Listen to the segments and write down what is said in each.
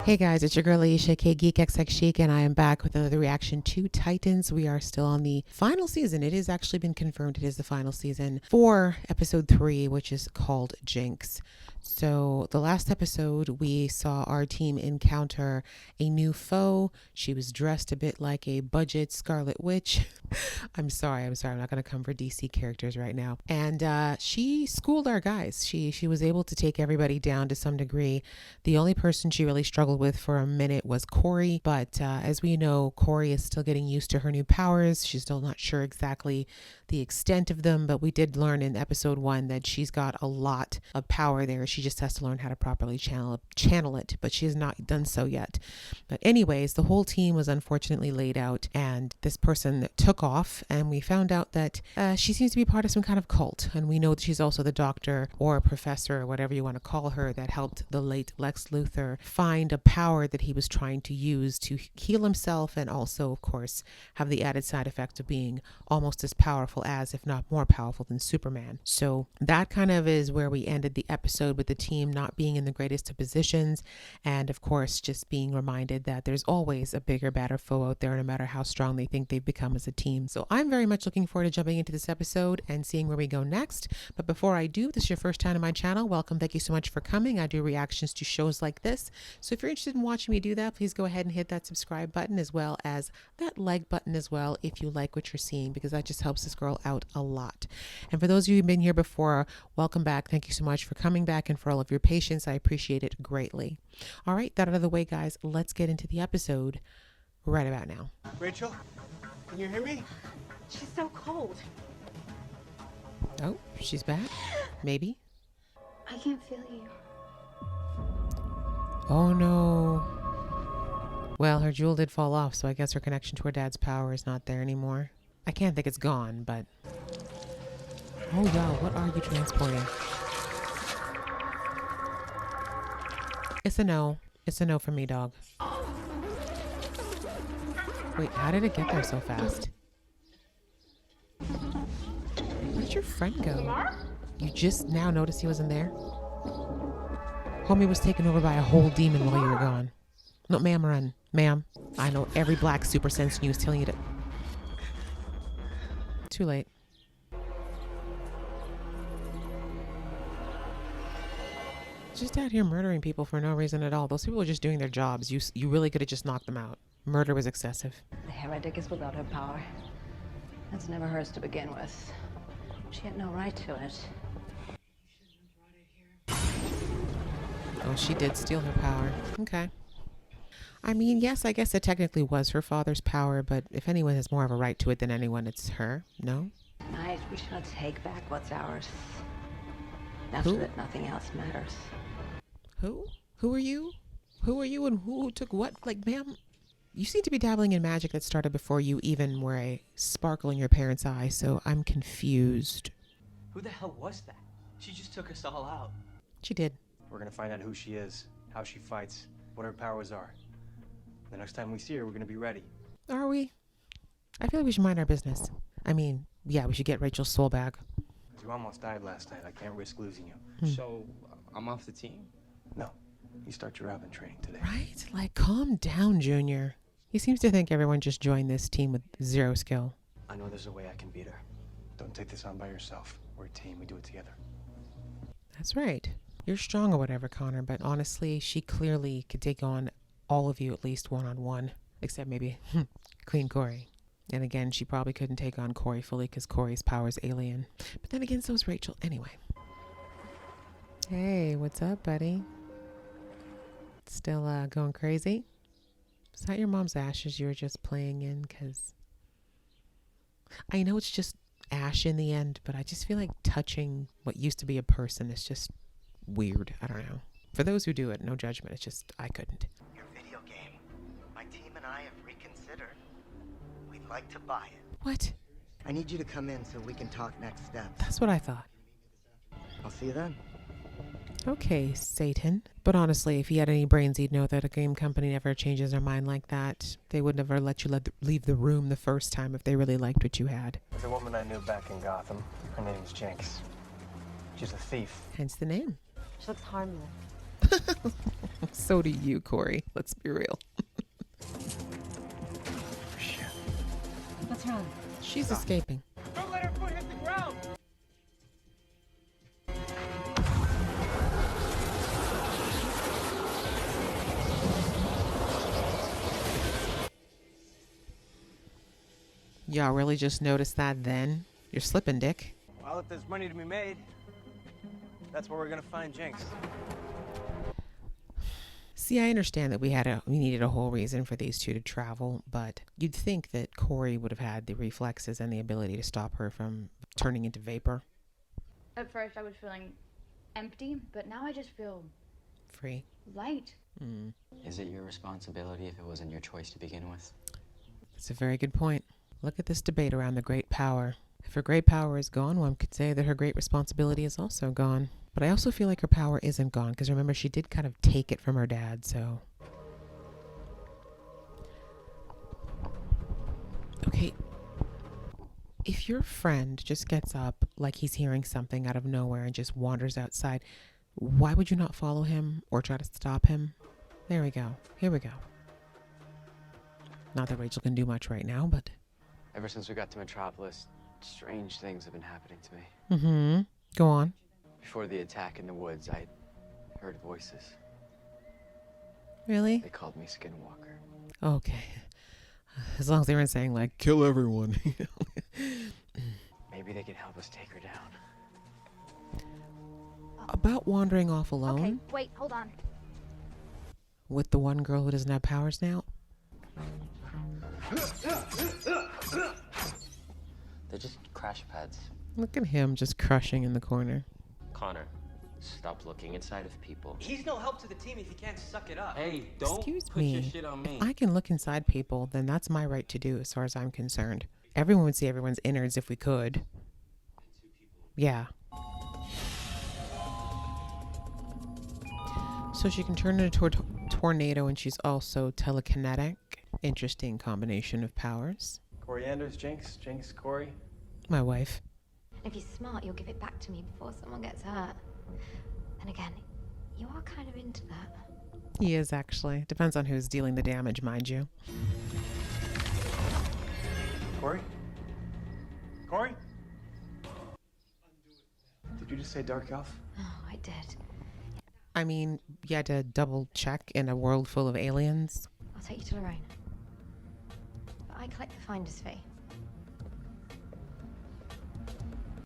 Hey guys, it's your girl Aisha, Geek XX Chic, and I am back with another reaction to Titans. We are still on the final season. It has actually been confirmed it is the final season for episode 3, which is called Jinx. So the last episode, we saw our team encounter a new foe. She was dressed a bit like a budget Scarlet Witch. I'm sorry. I'm not going to come for DC characters right now. And she schooled our guys. She was able to take everybody down to some degree. The only person she really struggled with for a minute was Corey, but as we know, Corey is still getting used to her new powers. She's still not sure exactly the extent of them, but we did learn in episode 1 that she's got a lot of power there. She just has to learn how to properly channel it, but she has not done so yet. But anyways, the whole team was unfortunately laid out, and this person took off, and we found out that she seems to be part of some kind of cult, and we know that she's also the doctor or professor or whatever you want to call her that helped the late Lex Luthor find a power that he was trying to use to heal himself, and also of course have the added side effect of being almost as powerful as, if not more powerful than, Superman. So that kind of is where we ended the episode, with the team not being in the greatest of positions, and of course just being reminded that there's always a bigger, badder foe out there, no matter how strong they think they've become as a team. So I'm very much looking forward to jumping into this episode and seeing where we go next. But before I do, this is your first time on my channel, welcome. Thank you so much for coming. I do reactions to shows like this, so if you're interested in watching me do that, please go ahead and hit that subscribe button, as well as that like button as well, if you like what you're seeing, because that just helps this girl out a lot. And for those of you who've been here before, welcome back. Thank you so much for coming back and for all of your patience. I appreciate it greatly. All right, that out of the way, guys, let's get into the episode right about now. Rachel, can you hear me? She's so cold. Oh, she's back? Maybe? I can't feel you. Oh no. Well, her jewel did fall off, so I guess her connection to her dad's power is not there anymore. I can't think it's gone, but... Oh, y'all, what are you transporting? It's a no. It's a no for me, dog. Wait, how did it get there so fast? Where did your friend go? You just now noticed he wasn't there? Homie was taken over by a whole demon while you were gone. No, ma'am, run. Ma'am, I know every black super sense news telling you to... Too late. Just out here murdering people for no reason at all. Those people are just doing their jobs. You really could have just knocked them out. Murder was excessive. The heretic is without her power. That's never hers to begin with. She had no right to it. Oh, she did steal her power. Okay. I mean, yes, I guess it technically was her father's power, but if anyone has more of a right to it than anyone, it's her. No? Tonight, we shall take back what's ours. After Who? that, nothing else matters. Who? Who are you? Who are you and who took what? Like, ma'am, you seem to be dabbling in magic that started before you even were a sparkle in your parents' eye, so I'm confused. Who the hell was that? She just took us all out. She did. We're gonna find out who she is, how she fights, what her powers are. The next time we see her, we're gonna be ready. Are we? I feel like we should mind our business. I mean, yeah, we should get Rachel's soul back. You almost died last night. I can't risk losing you. So, I'm off the team? No, you start your Robin training today. Right? Like, calm down, Junior. He seems to think everyone just joined this team with zero skill. I know there's a way I can beat her. Don't take this on by yourself. We're a team. We do it together. That's right. You're strong or whatever, Connor, but honestly, she clearly could take on all of you at least one-on-one, except maybe Queen Corey. And again, she probably couldn't take on Corey fully because Corey's power is alien. But then again, so is Rachel. Anyway. Hey, what's up, buddy? Still going crazy? Is that your mom's ashes you were just playing in? Because I know it's just ash in the end, but I just feel like touching what used to be a person is just weird. I don't know. For those who do it, no judgment. It's just, I couldn't. Your video game. My team and I have reconsidered. We'd like to buy it. What? I need you to come in so we can talk next steps. That's what I thought. I'll see you then. Okay, Satan. But honestly, if he had any brains, he'd know that a game company never changes their mind like that. They would never let you leave the room the first time if they really liked what you had. There's a woman I knew back in Gotham. Her name's Jinx. She's a thief. Hence the name. She looks harmless. So do you, Corey. Let's be real. Shit. What's wrong? She's escaping. Don't let her foot hit the ground! Y'all really just noticed that then? You're slipping, Dick. Well, if there's money to be made, that's where we're gonna find Jinx. See, I understand that we needed a whole reason for these two to travel, but you'd think that Corey would have had the reflexes and the ability to stop her from turning into vapor. At first I was feeling empty, but now I just feel Free. light. Is it your responsibility if it wasn't your choice to begin with? That's a very good point. Look at this debate around the great power. If her great power is gone, one could say that her great responsibility is also gone. But I also feel like her power isn't gone, because remember, she did kind of take it from her dad, so... Okay. If your friend just gets up like he's hearing something out of nowhere and just wanders outside, why would you not follow him or try to stop him? There we go. Here we go. Not that Rachel can do much right now, but... Ever since we got to Metropolis, strange things have been happening to me. Mm-hmm. Go on. Before the attack in the woods, I heard voices. Really? They called me Skinwalker. Okay. As long as they weren't saying, like, kill everyone. Maybe they can help us take her down. About wandering off alone Okay, wait, hold on. with the one girl who doesn't have powers now. They're just crash pads. Look at him just crushing in the corner. Connor, stop looking inside of people. He's no help to the team if he can't suck it up. Hey, don't Excuse put your me. shit on me. If I can look inside people, then that's my right to do as far as I'm concerned. Everyone would see everyone's innards if we could. Yeah. So she can turn into a tornado and she's also telekinetic. Interesting combination of powers. Coriander's Jinx, Jinx, Corey. My wife. If you're smart, you'll give it back to me before someone gets hurt. And again, you are kind of into that. He is actually. Depends on who's dealing the damage, mind you. Corey? Corey? Did you just say dark elf? Oh, I did. I mean, you had to double check in a world full of aliens. I'll take you to Lorraine. But I collect the finder's fee.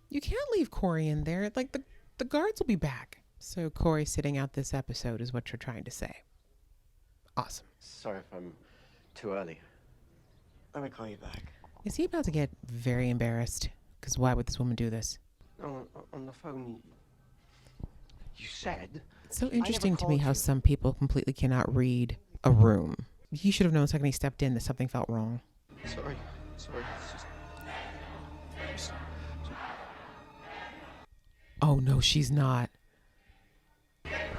You can't leave Corey in there. Like, the guards will be back. So Corey sitting out this episode is what you're trying to say. Awesome. Sorry if I'm too early. Let me call you back. Is he about to get very embarrassed? Because why would this woman do this? No, on the phone, you said... It's so never interesting to me called how you. some people completely cannot read a room. He should have known the second he stepped in that something felt wrong. Sorry. It's just... Oh, no, she's not.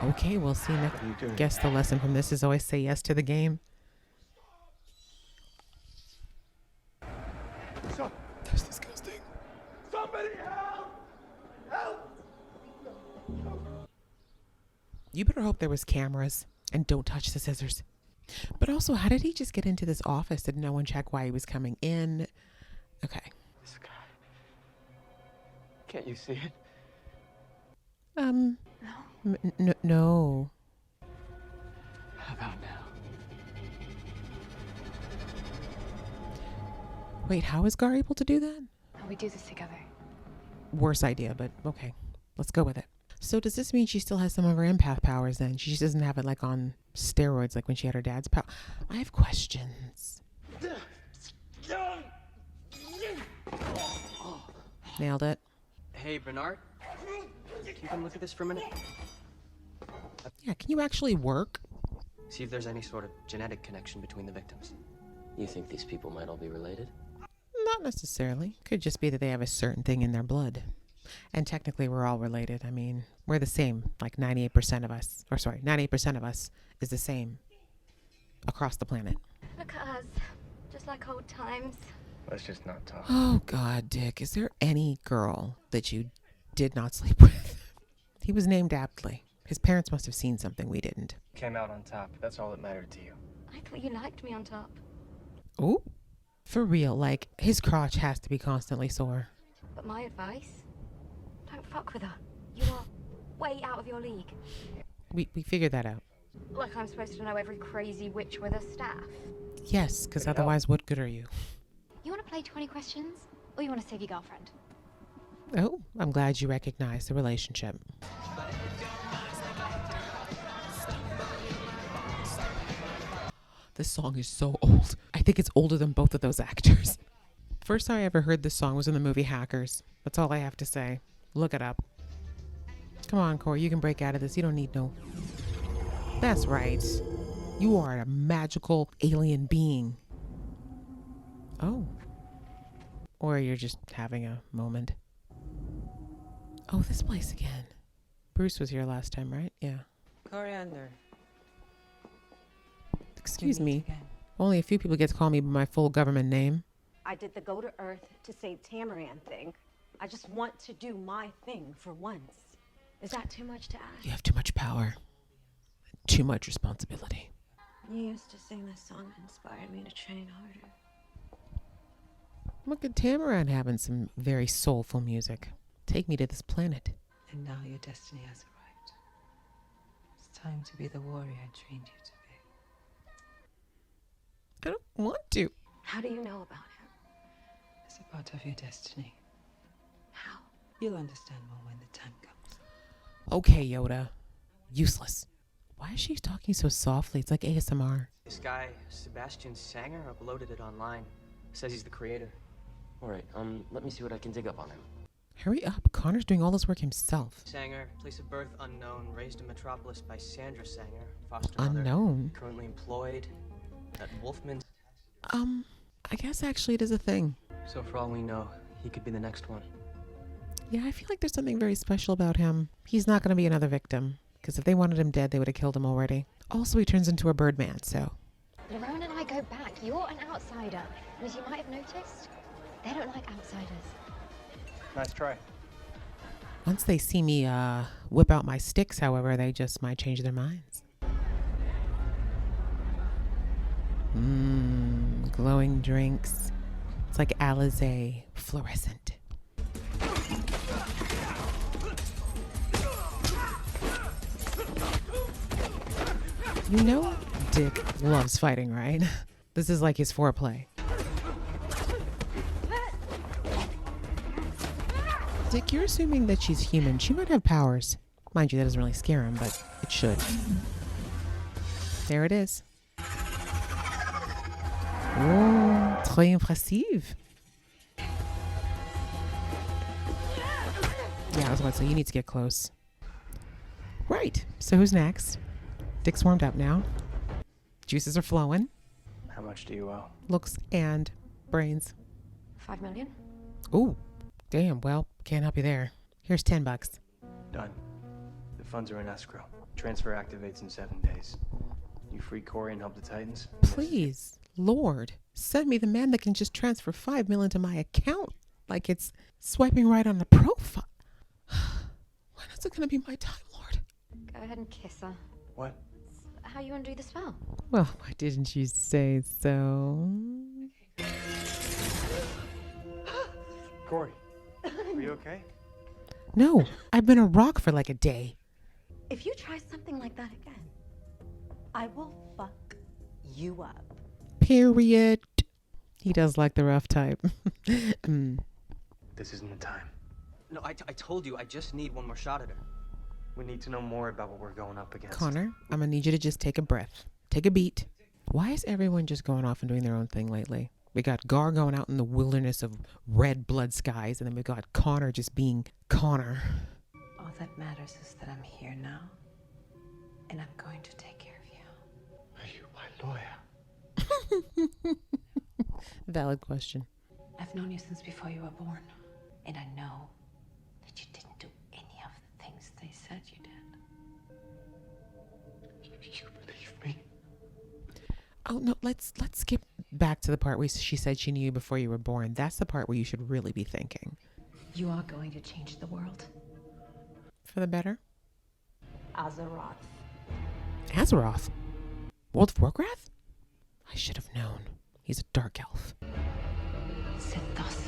Okay, we'll see next. What are you doing? Guess the lesson from this is always say yes to the game. That's disgusting. Somebody help! Help! You better hope there was cameras. And don't touch the scissors. But also, how did he just get into this office? Did no one check why he was coming in? Okay. This guy. Can't you see it? No. How about now? Wait, how is Gar able to do that? Oh, we do this together. Worse idea, but okay. Let's go with it. So does this mean she still has some of her empath powers then? She just doesn't have it like on steroids like when she had her dad's power. I have questions. Nailed it. Hey, Bernard? Can you come look at this for a minute? Yeah, can you actually work? See if there's any sort of genetic connection between the victims. You think these people might all be related? Not necessarily. Could just be that they have a certain thing in their blood. And technically we're all related. I mean, we're the same. Like 98% of us, 98% of us is the same across the planet. Look at us. Just like old times. Let's just not talk. Oh God, Dick, is there any girl that you did not sleep with? He was named aptly. His parents must have seen something we didn't. Came out on top. That's all that mattered to you. I thought you liked me on top. Oh, for real, like, his crotch has to be constantly sore. But my advice? Don't fuck with her. You are way out of your league. We figured that out. Like I'm supposed to know every crazy witch with a staff. Yes, because otherwise what good are you? You want to play 20 questions? Or you want to save your girlfriend? Oh, I'm glad you recognize the relationship. This song is so old. I think it's older than both of those actors. First time I ever heard this song was in the movie Hackers. That's all I have to say. Look it up. Come on, Corey, you can break out of this. You don't need no... That's right. You are a magical alien being. Oh. Or you're just having a moment. Oh, this place again. Bruce was here last time, right? Yeah. Coriander. Excuse me. Only a few people get to call me by my full government name. I did the go to Earth to save Tamaran thing. I just want to do my thing for once. Is that too much to ask? You have too much power. Too much responsibility. You used to sing this song that inspired me to train harder. Look at Tamaran having some very soulful music. Take me to this planet. And now your destiny has arrived. It's time to be the warrior I trained you to be. I don't want to. How do you know about him? It's a part of your destiny. How? You'll understand more when the time comes. Okay, Yoda. Useless. Why is she talking so softly? It's like ASMR. This guy, Sebastian Sanger, uploaded it online. Says he's the creator. All right, let me see what I can dig up on him. Hurry up. Connor's doing all this work himself. Sanger, place of birth unknown, raised in Metropolis by Sandra Sanger, foster mother. Unknown? Currently employed at Wolfman. I guess actually it is a thing. So for all we know, he could be the next one. Yeah, I feel like there's something very special about him. He's not going to be another victim. Because if they wanted him dead, they would have killed him already. Also, he turns into a Birdman, so... Lerone and I go back. You're an outsider. And as you might have noticed, they don't like outsiders. Nice try. Once they see me whip out my sticks, however, they just might change their minds. Glowing drinks. It's like Alizé, fluorescent. You know Dick loves fighting, right? This is like his foreplay. Dick, you're assuming that she's human. She might have powers. Mind you, that doesn't really scare him, but it should. There it is. Oh, très impressive. Yeah, I was about to say, you need to get close. Right, so who's next? Dick's warmed up now. Juices are flowing. How much do you owe? Looks and brains. 5 million? Ooh, damn, well, can't help you there. Here's $10. Done. The funds are in escrow. Transfer activates in 7 days. You free Corey and help the Titans? Please, Lord, send me the man that can just transfer $5 million to my account. Like it's swiping right on the profile. When is it gonna be my time, Lord? Go ahead and kiss her. What? How you undo the spell? Well, why didn't you say so? Corey, are you okay? No, I've been a rock for like a day. If you try something like that again, I will fuck you up. Period. He does like the rough type. This isn't the time. No, I told you, I just need one more shot at her. We need to know more about what we're going up against. Connor, I'm gonna need you to just take a breath. Take a beat. Why is everyone just going off and doing their own thing lately? We got Gar going out in the wilderness of red blood skies, and then we got Connor just being Connor. All that matters is that I'm here now, and I'm going to take care of you. Are you my lawyer? Valid question. I've known you since before you were born, and I know that you didn't do any of the things they said you did. You believe me? Oh no, let's skip back to the part where she said she knew you before you were born. That's the part where you should really be thinking. You are going to change the world. For the better? Azeroth. Azeroth? World of Warcraft? I should have known. He's a dark elf. Sentos.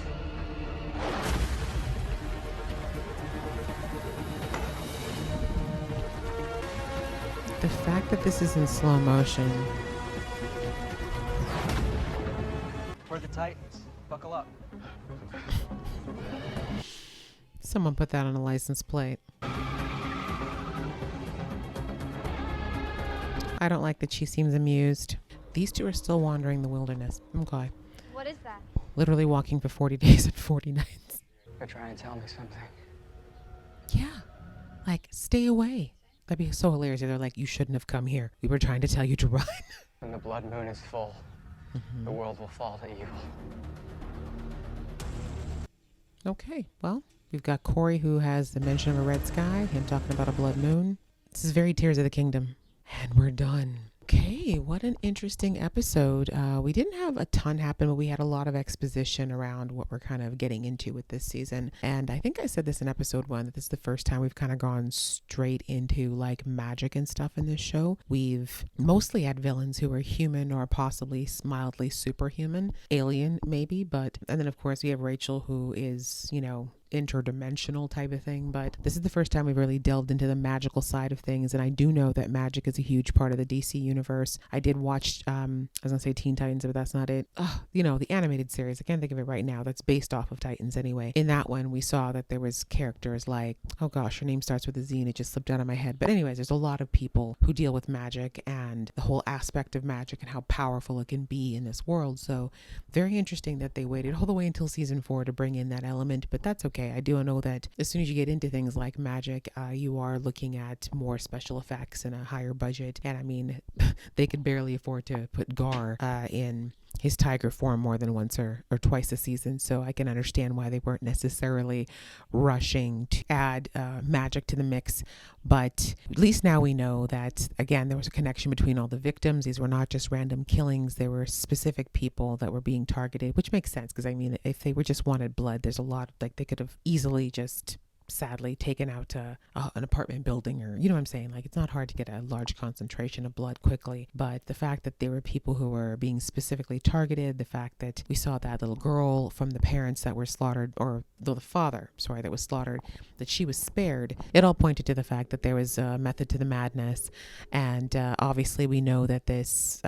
The fact that this is in slow motion. For the Titans. Buckle up. Someone put that on a license plate. I don't like that she seems amused. These two are still wandering the wilderness. Okay. What is that? Literally walking for 40 days and 40 nights. They're trying to tell me something. Yeah. Like, stay away. That'd be so hilarious if they're like, you shouldn't have come here. We were trying to tell you to run. When the blood moon is full, the world will fall to evil. Okay, well, we've got Corey, who has the mention of a red sky, him talking about a blood moon. This is very Tears of the Kingdom. And we're done. Okay, what an interesting episode. We didn't have a ton happen, but we had a lot of exposition around what we're kind of getting into with this season. And I think I said this in episode 1, that this is the first time we've kind of gone straight into like magic and stuff in this show. We've mostly had villains who are human or possibly mildly superhuman, alien maybe, and then of course we have Rachel, who is, you know, interdimensional type of thing, but this is the first time we've really delved into the magical side of things. And I do know that magic is a huge part of the DC universe. I did watch I was gonna say Teen Titans, but that's not it. You know, the animated series, I can't think of it right now, that's based off of Titans anyway. In that one we saw that there was characters like, oh gosh, her name starts with a Z and it just slipped out of my head, but anyways, there's a lot of people who deal with magic and the whole aspect of magic and how powerful it can be in this world. So very interesting that they waited all the way until season 4 to bring in that element, but that's okay. I do know that as soon as you get into things like magic, you are looking at more special effects and a higher budget. And I mean, they could barely afford to put Gar in his tiger form more than once or twice a season. So I can understand why they weren't necessarily rushing to add magic to the mix. But at least now we know that, again, there was a connection between all the victims. These were not just random killings. There were specific people that were being targeted, which makes sense because, I mean, if they were just wanted blood, there's a lot, like they could have easily just sadly taken out an apartment building, or you know what I'm saying, like it's not hard to get a large concentration of blood quickly. But the fact that there were people who were being specifically targeted, the fact that we saw that little girl from the parents that were slaughtered, or the father, sorry, that was slaughtered, that she was spared, it all pointed to the fact that there was a method to the madness. And obviously we know that this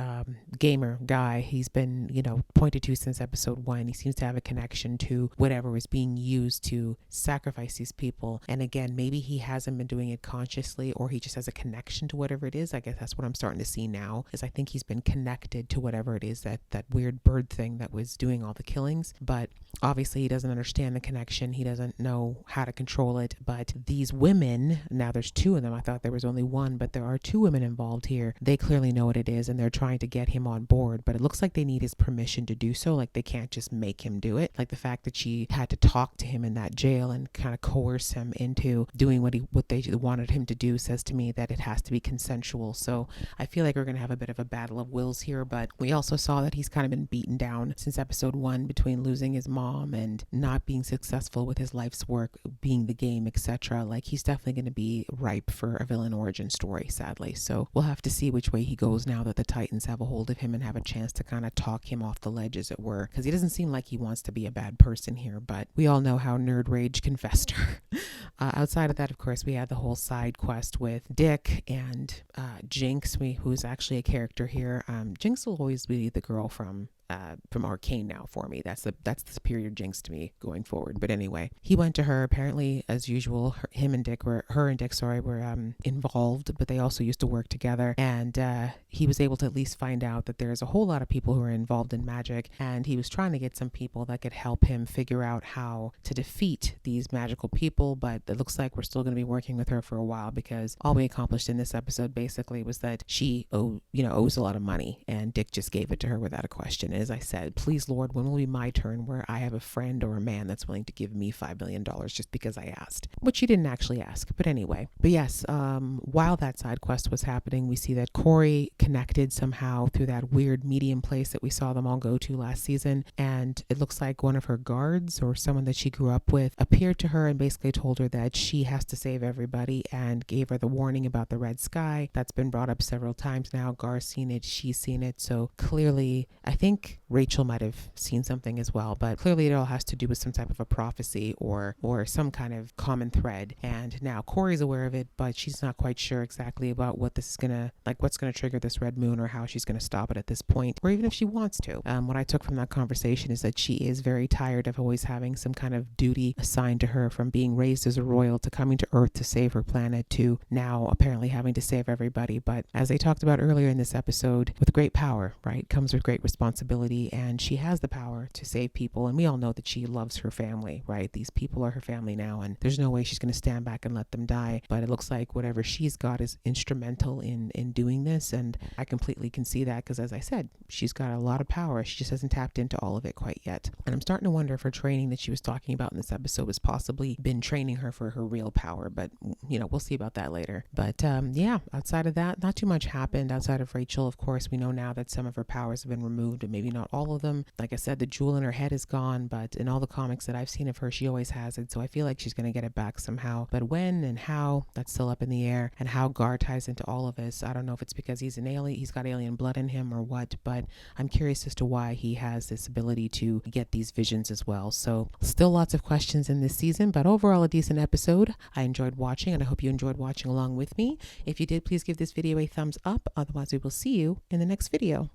gamer guy, he's been, you know, pointed to since episode 1. He seems to have a connection to whatever was being used to sacrifice these people. And again, maybe he hasn't been doing it consciously, or he just has a connection to whatever it is. I guess that's what I'm starting to see now, is I think he's been connected to whatever it is, that weird bird thing that was doing all the killings. But obviously he doesn't understand the connection. He doesn't know how to control it. But these women, now there's 2 of them. I thought there was only 1, but there are 2 women involved here. They clearly know what it is, and they're trying to get him on board. But it looks like they need his permission to do so. Like they can't just make him do it. Like the fact that she had to talk to him in that jail and kind of coerce him into doing what they wanted him to do says to me that it has to be consensual. So I feel like we're going to have a bit of a battle of wills here. But we also saw that he's kind of been beaten down since episode 1, between losing his mom and not being successful with his life's work, being the game, etc. Like he's definitely going to be ripe for a villain origin story, sadly. So we'll have to see which way he goes now that the Titans have a hold of him and have a chance to kind of talk him off the ledge, as it were, because he doesn't seem like he wants to be a bad person here. But we all know how nerd rage can fester. Outside of that, of course, we had the whole side quest with Dick and Jinx, who's actually a character here. Jinx will always be the girl from Arcane now for me. That's the superior Jinx to me going forward. But anyway, he went to her. Apparently, as usual, her and Dick were involved, but they also used to work together. And he was able to at least find out that there's a whole lot of people who are involved in magic, and he was trying to get some people that could help him figure out how to defeat these magical people. But it looks like we're still going to be working with her for a while, because all we accomplished in this episode basically was that she owes a lot of money, and Dick just gave it to her without a question. as I said, please, Lord, when will be my turn where I have a friend or a man that's willing to give me $5 million just because I asked, which she didn't actually ask. But anyway, but yes, while that side quest was happening, we see that Corey connected somehow through that weird medium place that we saw them all go to last season. And it looks like one of her guards or someone that she grew up with appeared to her and basically told her that she has to save everybody and gave her the warning about the red sky. That's been brought up several times now. Gar's seen it, she's seen it. So clearly, I think Rachel might have seen something as well, but clearly it all has to do with some type of a prophecy or some kind of common thread. And now Corey's aware of it, but she's not quite sure exactly about what this is gonna, like what's gonna trigger this red moon or how she's gonna stop it at this point, or even if she wants to. What I took from that conversation is that she is very tired of always having some kind of duty assigned to her, from being raised as a royal to coming to Earth to save her planet to now apparently having to save everybody. But as I talked about earlier in this episode, with great power, right, comes with great responsibility, and she has the power to save people. And we all know that she loves her family, right? These people are her family now, and there's no way she's going to stand back and let them die. But it looks like whatever she's got is instrumental in doing this, and I completely can see that because, as I said, she's got a lot of power. She just hasn't tapped into all of it quite yet. And I'm starting to wonder if her training that she was talking about in this episode has possibly been training her for her real power, but we'll see about that later. But yeah, outside of that, not too much happened outside of Rachel. Of course, we know now that some of her powers have been removed, and maybe not all of them. Like I said, the jewel in her head is gone, but in all the comics that I've seen of her, she always has it. So I feel like she's going to get it back somehow. But when and how, that's still up in the air. And how Gar ties into all of this, I don't know if it's because he's an alien, he's got alien blood in him or what, but I'm curious as to why he has this ability to get these visions as well. So still lots of questions in this season, but overall a decent episode. I enjoyed watching, and I hope you enjoyed watching along with me. If you did, please give this video a thumbs up. Otherwise, we will see you in the next video.